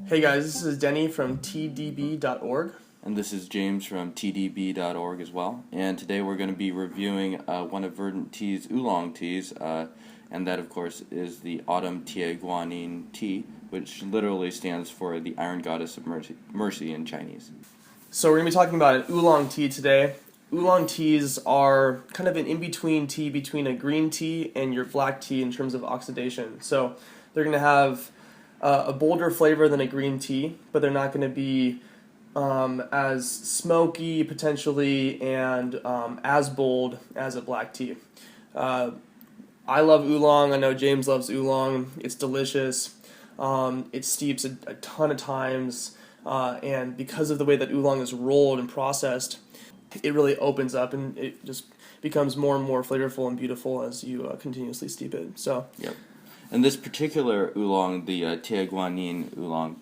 Hey guys, this is Denny from TeaDB.org. And this is James from TeaDB.org as well. And today we're going to be reviewing one of Verdant Tea's Oolong teas, and that of course is the Autumn Tieguanyin tea, which literally stands for the Iron Goddess of Mercy in Chinese. So we're going to be talking about an oolong tea today. Oolong teas are kind of an in-between tea between a green tea and your black tea in terms of oxidation. So they're going to have a bolder flavor than a green tea, but they're not going to be as smoky potentially and as bold as a black tea. I love oolong. I know James loves oolong. It's delicious. It steeps a ton of times, and because of the way that oolong is rolled and processed, it really opens up and it just becomes more and more flavorful and beautiful as you continuously steep it. So. Yep. And this particular oolong, the Tieguanyin oolong,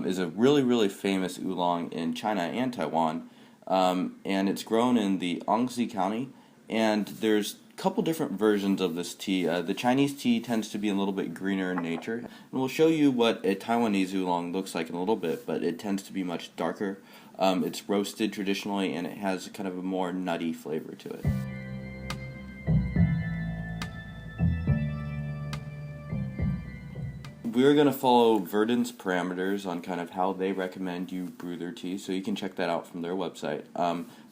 is a really, really famous oolong in China and Taiwan, and it's grown in the Anxi County, and there's a couple different versions of this tea. The Chinese tea tends to be a little bit greener in nature, and we'll show you what a Taiwanese oolong looks like in a little bit, but it tends to be much darker. It's roasted traditionally, and it has kind of a more nutty flavor to it. We're going to follow Verdant's parameters on kind of how they recommend you brew their tea, so you can check that out from their website.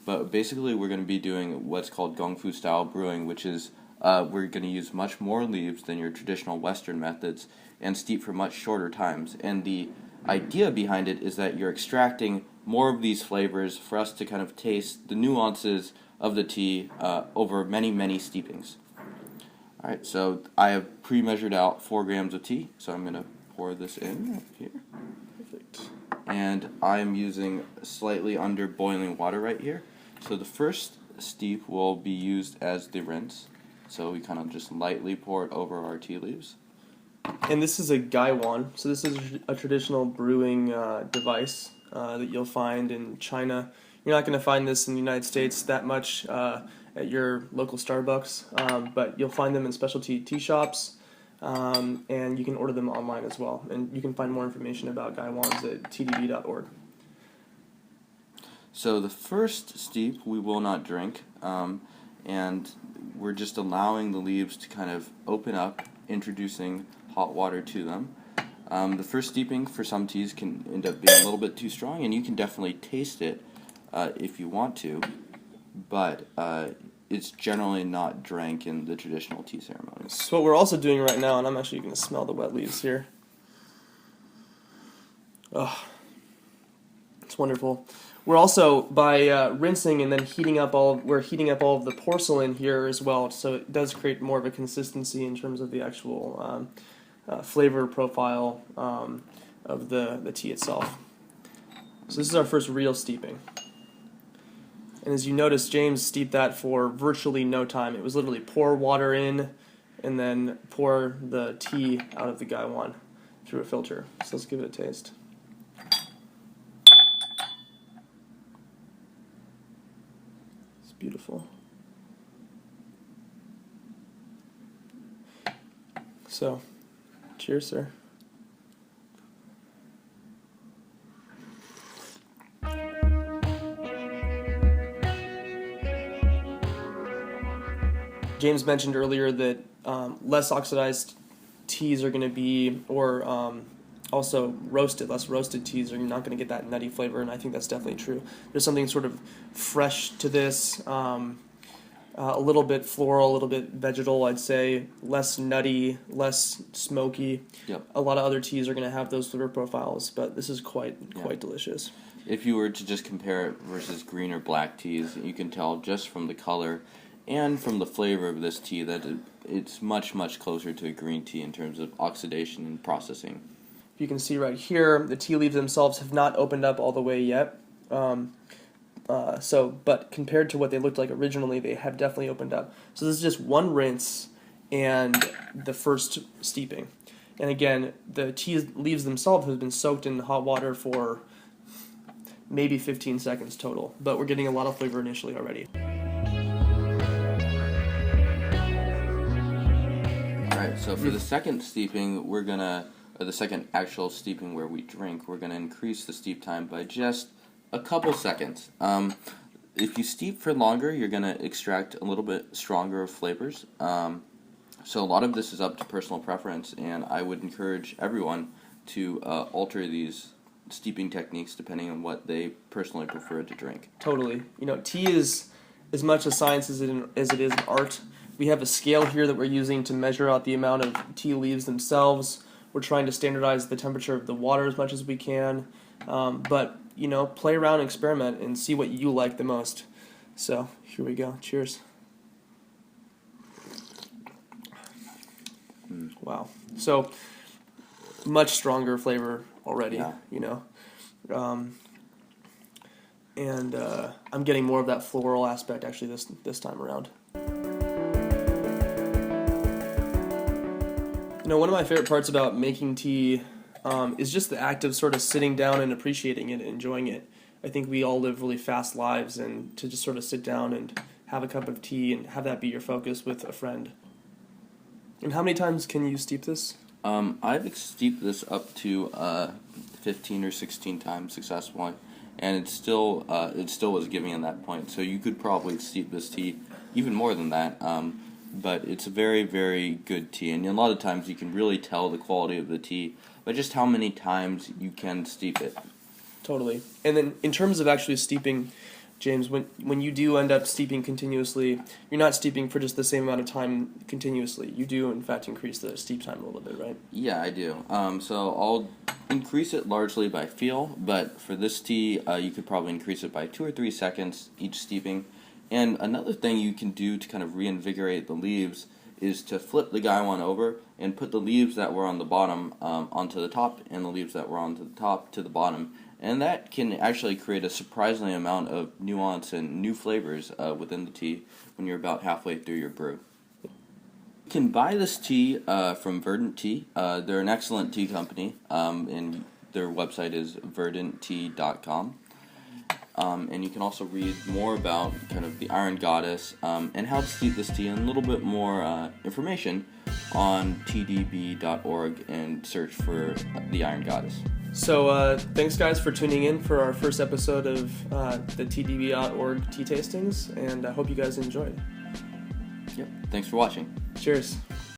But basically we're going to be doing what's called Gongfu style brewing, which is we're going to use much more leaves than your traditional Western methods and steep for much shorter times. And the idea behind it is that you're extracting more of these flavors for us to kind of taste the nuances of the tea over many, many steepings. Alright, so I have pre-measured out 4 grams of tea, so I'm going to pour this in here. Perfect. And I'm using slightly under boiling water right here. So the first steep will be used as the rinse. So we kind of just lightly pour it over our tea leaves. And this is a Gaiwan, so this is a traditional brewing device that you'll find in China. You're not going to find this in the United States that much at your local Starbucks, but you'll find them in specialty tea shops, and you can order them online as well. And you can find more information about Gaiwans at TeaDB.org. So the first steep we will not drink, and we're just allowing the leaves to kind of open up, introducing hot water to them. The first steeping for some teas can end up being a little bit too strong, and you can definitely taste it if you want to, but it's generally not drank in the traditional tea ceremonies. So what we're also doing right now, and I'm actually going to smell the wet leaves here. Oh, it's wonderful. We're also, by rinsing and then heating up we're heating up all of the porcelain here as well, so it does create more of a consistency in terms of the actual flavor profile of the tea itself. So this is our first real steeping. And as you notice, James steeped that for virtually no time. It was literally pour water in and then pour the tea out of the Gaiwan through a filter. So let's give it a taste. It's beautiful. So, cheers, sir. James mentioned earlier that less oxidized teas are going to be, or also less roasted teas are not going to get that nutty flavor, and I think that's definitely true. There's something sort of fresh to this, a little bit floral, a little bit vegetal, I'd say, less nutty, less smoky. Yep. A lot of other teas are going to have those flavor profiles, but this is quite delicious. If you were to just compare it versus green or black teas, you can tell just from the color and from the flavor of this tea that it's much, much closer to a green tea in terms of oxidation and processing. You can see right here, the tea leaves themselves have not opened up all the way yet. But compared to what they looked like originally, they have definitely opened up. So this is just one rinse and the first steeping. And again, the tea leaves themselves have been soaked in hot water for maybe 15 seconds total, but we're getting a lot of flavor initially already. Alright, so for the second steeping, or the second actual steeping where we drink, we're going to increase the steep time by just a couple seconds. If you steep for longer, you're going to extract a little bit stronger flavors. So a lot of this is up to personal preference, and I would encourage everyone to alter these steeping techniques depending on what they personally prefer to drink. Totally. Tea is as much a science as it is an art. We have a scale here that we're using to measure out the amount of tea leaves themselves. We're trying to standardize the temperature of the water as much as we can. But, play around and experiment and see what you like the most. So, here we go. Cheers. Wow. So, much stronger flavor already, Yeah. And I'm getting more of that floral aspect actually this time around. One of my favorite parts about making tea is just the act of sort of sitting down and appreciating it and enjoying it. I think we all live really fast lives, and to just sort of sit down and have a cup of tea and have that be your focus with a friend. And how many times can you steep this? I've steeped this up to 15 or 16 times successfully, and it still was giving at that point. So you could probably steep this tea even more than that. But it's a very, very good tea, and a lot of times you can really tell the quality of the tea by just how many times you can steep it. Totally. And then in terms of actually steeping, James, when you do end up steeping continuously, you're not steeping for just the same amount of time continuously. You do, in fact, increase the steep time a little bit, right? Yeah, I do. So I'll increase it largely by feel, but for this tea, you could probably increase it by 2 or 3 seconds each steeping. And another thing you can do to kind of reinvigorate the leaves is to flip the Gaiwan over and put the leaves that were on the bottom onto the top, and the leaves that were on the top to the bottom. And that can actually create a surprising amount of nuance and new flavors within the tea when you're about halfway through your brew. You can buy this tea from Verdant Tea. They're an excellent tea company, and their website is verdanttea.com. And you can also read more about kind of the Iron Goddess and how to steep this tea, and a little bit more information on TeaDB.org, and search for the Iron Goddess. So thanks, guys, for tuning in for our first episode of the TeaDB.org tea tastings, and I hope you guys enjoyed. Yep. Thanks for watching. Cheers.